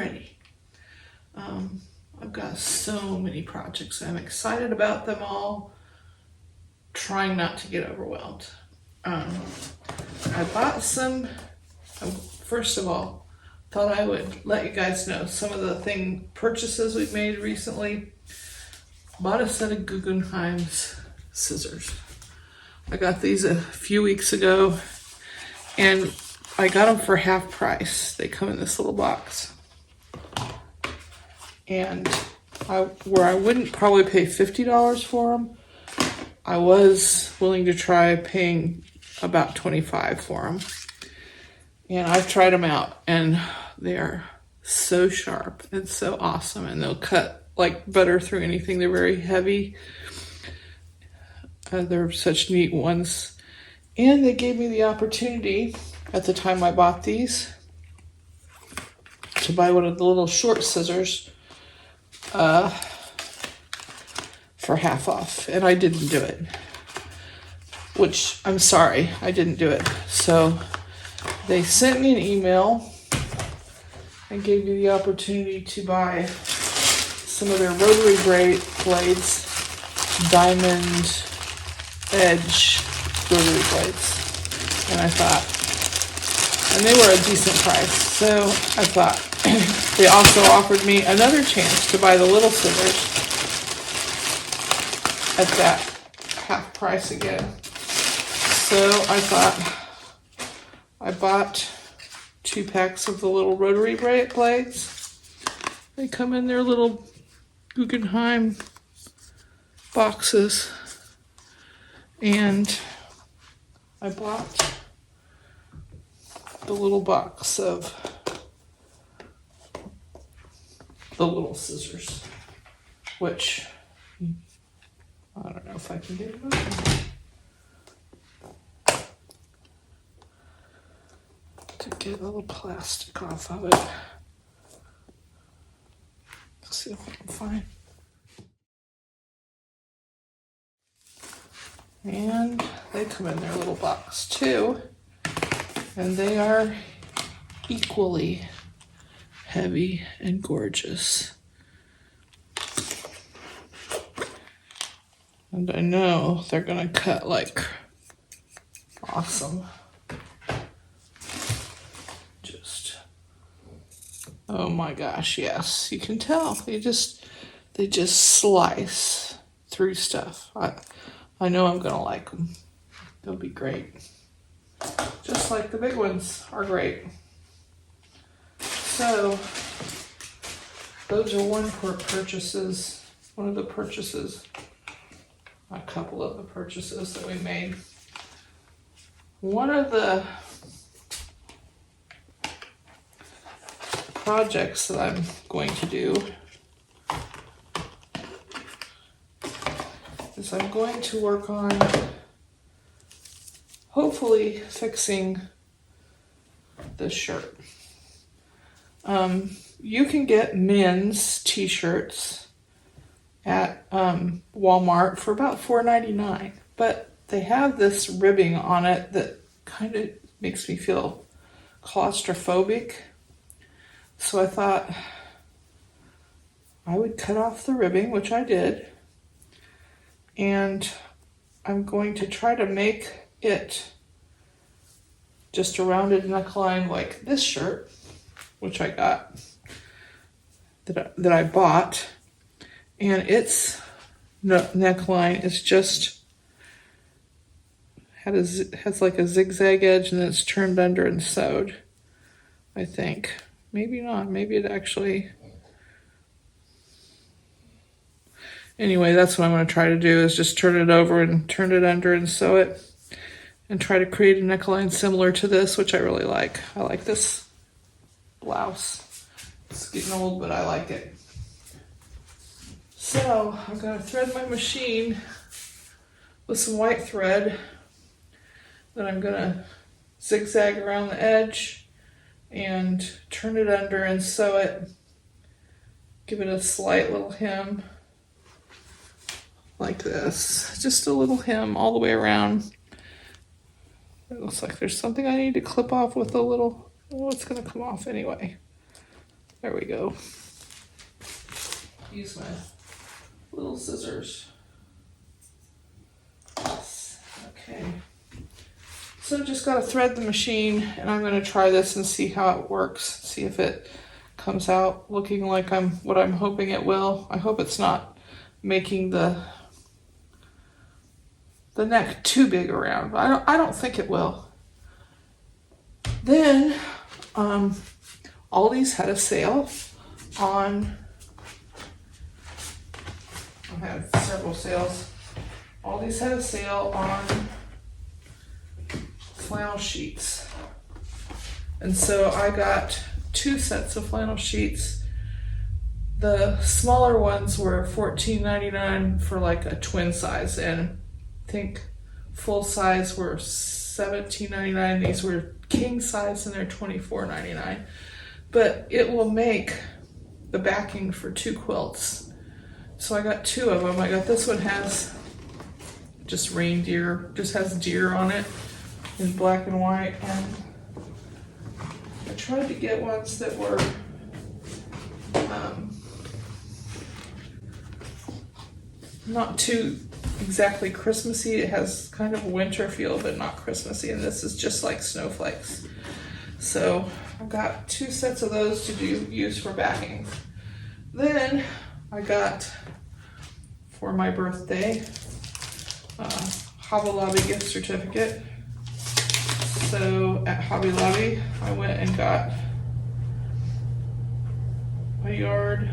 ready. I've got so many projects. I'm excited about them all, trying not to get overwhelmed. I bought some, first of all, thought I would let you guys know some of the purchases we've made recently. Bought a set of Guggenheim's scissors. I got these a few weeks ago, and I got them for half price. They come in this little box. And where I wouldn't probably pay $50 for them, I was willing to try paying about $25 for them. And I've tried them out, and they are so sharp and so awesome, and they'll cut like butter through anything. They're very heavy. They're such neat ones. And they gave me the opportunity at the time I bought these to buy one of the little short scissors for half off, and I didn't do it, which I'm sorry, I didn't do it. So they sent me an email and gave me the opportunity to buy some of their rotary blades, diamond edge rotary blades, and I thought, and they were a decent price, so I thought they also offered me another chance to buy the little scissors at that half price again. So I thought I bought 2 packs of the little rotary blades. They come in their little Guggenheim boxes, and I bought the little box of the little scissors, which I don't know if I can get it open. To get a little plastic off of it. Let's see if I can find. And they come in their little box too, and they are equally heavy and gorgeous. And I know they're gonna cut like awesome. Just, oh my gosh, yes, you can tell. They just slice through stuff. I know I'm gonna like them. They'll be great. Just like the big ones are great. So those are one of the purchases, a couple of the purchases that we made. One of the projects that I'm going to do is I'm going to work on hopefully fixing this shirt. You can get men's t-shirts at Wal-Mart for about $4.99, but they have this ribbing on it that kind of makes me feel claustrophobic. So I thought I would cut off the ribbing, which I did, and I'm going to try to make it just a rounded neckline like this shirt, which I got, that I bought, and its neckline is just has like a zigzag edge, and then it's turned under and sewed, I think. Maybe not, maybe it actually, anyway, that's what I'm going to try to do, is just turn it over and turn it under and sew it, and try to create a neckline similar to this, which I really like. I like this blouse. It's getting old, but I like it. So I'm going to thread my machine with some white thread. Then I'm going to zigzag around the edge and turn it under and sew it. Give it a slight little hem like this. Just a little hem all the way around. It looks like there's something I need to clip off with a little, oh, it's going to come off anyway. There we go. Use my little scissors. Okay. So just got to thread the machine, and I'm going to try this and see how it works. See if it comes out looking like what I'm hoping it will. I hope it's not making the neck too big around. I don't think it will. Then Aldi's had a sale on, I had several sales. Aldi's had a sale on flannel sheets. And so I got 2 sets of flannel sheets. The smaller ones were $14.99 for like a twin size, and I think full size were $17.99. These were king size and they're $24.99. But it will make the backing for 2 quilts. So I got 2 of them. I got this one has just reindeer, just has deer on it in black and white, and I tried to get ones that were not too exactly Christmassy. It has kind of a winter feel, but not Christmassy, and this is just like snowflakes. So I've got 2 sets of those to use for backing. Then I got, for my birthday, Hobby Lobby gift certificate. So at Hobby Lobby, I went and got a yard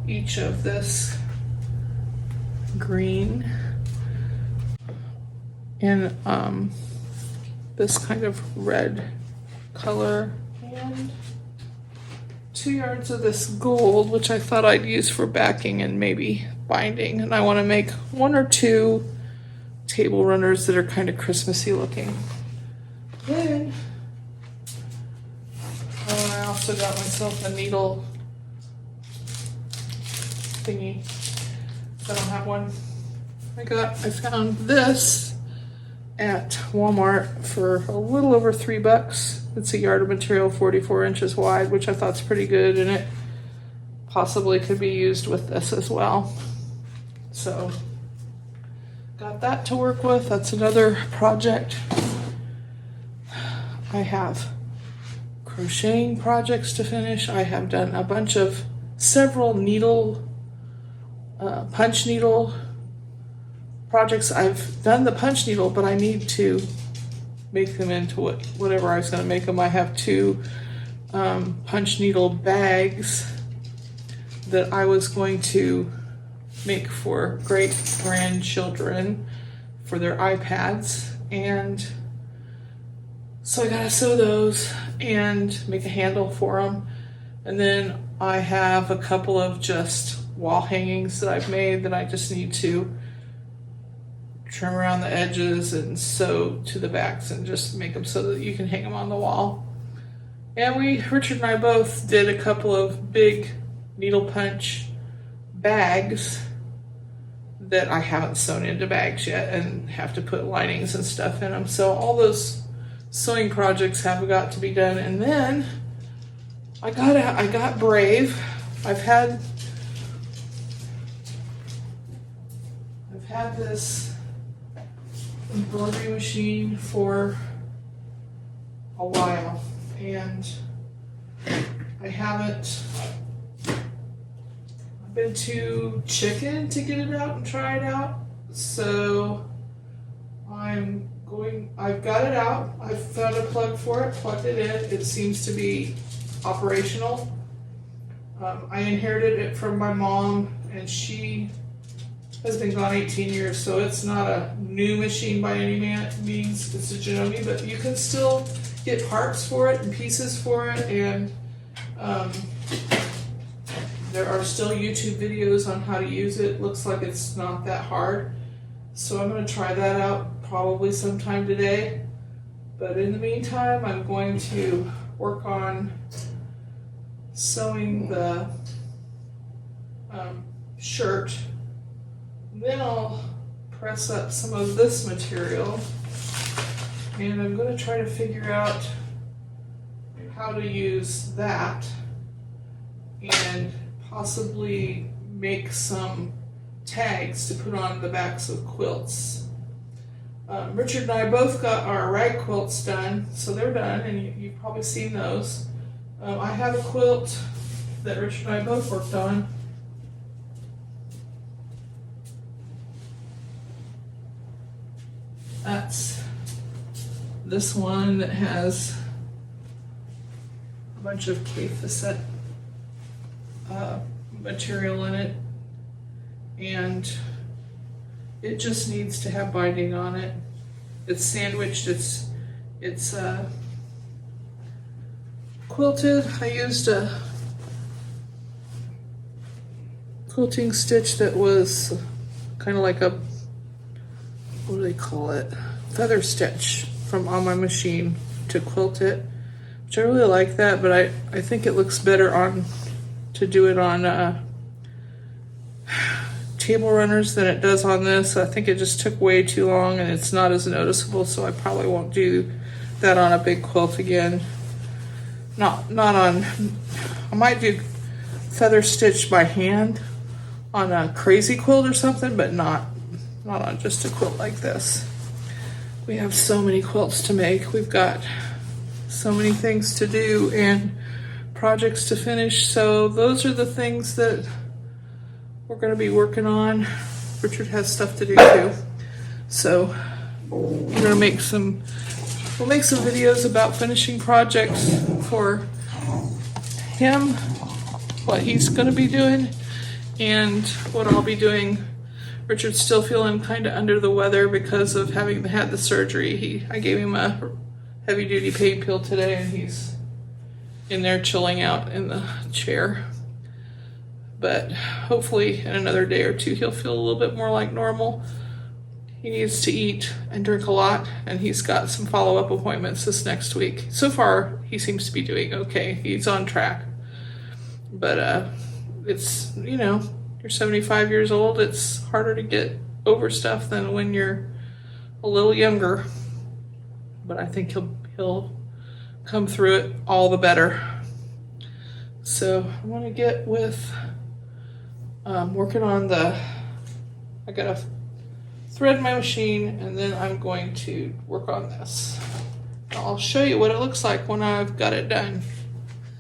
each of this green and this kind of red color, and 2 yards of this gold, which I thought I'd use for backing and maybe binding. And I want to make 1 or 2 table runners that are kind of Christmassy looking. Then I also got myself a needle thingy. I don't have one. I found this at Walmart for a little over $3. It's a yard of material 44 inches wide, which I thought's pretty good, and it possibly could be used with this as well. So got that to work with. That's another project. I have crocheting projects to finish. I have done a bunch of several punch needle projects. I've done the punch needle, but I need to make them into whatever I was going to make them. I have 2 punch needle bags that I was going to make for great grandchildren for their iPads, and so I gotta sew those and make a handle for them. And then I have a couple of just wall hangings that I've made that I just need to trim around the edges and sew to the backs and just make them so that you can hang them on the wall. And Richard and I both did a couple of big needle punch bags that I haven't sewn into bags yet and have to put linings and stuff in them. So all those sewing projects have got to be done. And then I got brave. I've had this embroidery machine for a while, and I've been too chicken to get it out and try it out. So I've got it out. I've found a plug for it, plugged it in. It seems to be operational. I inherited it from my mom, and she has been gone 18 years, so it's not a new machine by any means. It's a Genomi, but you can still get parts for it and pieces for it, and there are still YouTube videos on how to use it. Looks like it's not that hard. So I'm going to try that out probably sometime today. But in the meantime, I'm going to work on sewing the shirt. Then I'll press up some of this material, and I'm going to try to figure out how to use that possibly make some tags to put on the backs of quilts. Richard and I both got our rag quilts done, so they're done, and you've probably seen those. I have a quilt that Richard and I both worked on. That's this one that has a bunch of K-facet material in it, and it just needs to have binding on it. It's sandwiched, it's quilted. I used a quilting stitch that was kind of like a, what do they call it? Feather stitch from on my machine to quilt it, which I really like that, but I think it looks better on, to do it on table runners than it does on this. I think it just took way too long and it's not as noticeable, so I probably won't do that on a big quilt again. Not on, I might do feather stitch by hand on a crazy quilt or something, but not on just a quilt like this. We have so many quilts to make. We've got so many things to do and projects to finish, so those are the things that we're going to be working on. Richard has stuff to do too, so we're going to make some, we'll make some videos about finishing projects for him, what he's going to be doing, and what I'll be doing. Richard's still feeling kind of under the weather because of having had the surgery. I gave him a heavy duty pain pill today, and he's in there chilling out in the chair. But hopefully in another day or two he'll feel a little bit more like normal. He needs to eat and drink a lot, and he's got some follow-up appointments this next week. So far he seems to be doing okay. He's on track. But it's, you know, you're 75 years old, it's harder to get over stuff than when you're a little younger. But I think he'll come through it all the better. So I want to get with working on I gotta thread my machine, and then I'm going to work on this. I'll show you what it looks like when I've got it done.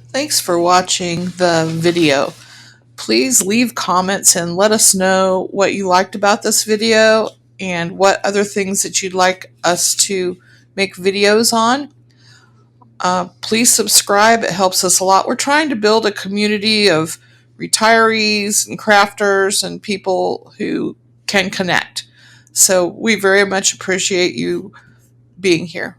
Thanks for watching the video. Please leave comments and let us know what you liked about this video and what other things that you'd like us to make videos on. Please subscribe. It helps us a lot. We're trying to build a community of retirees and crafters and people who can connect. So we very much appreciate you being here.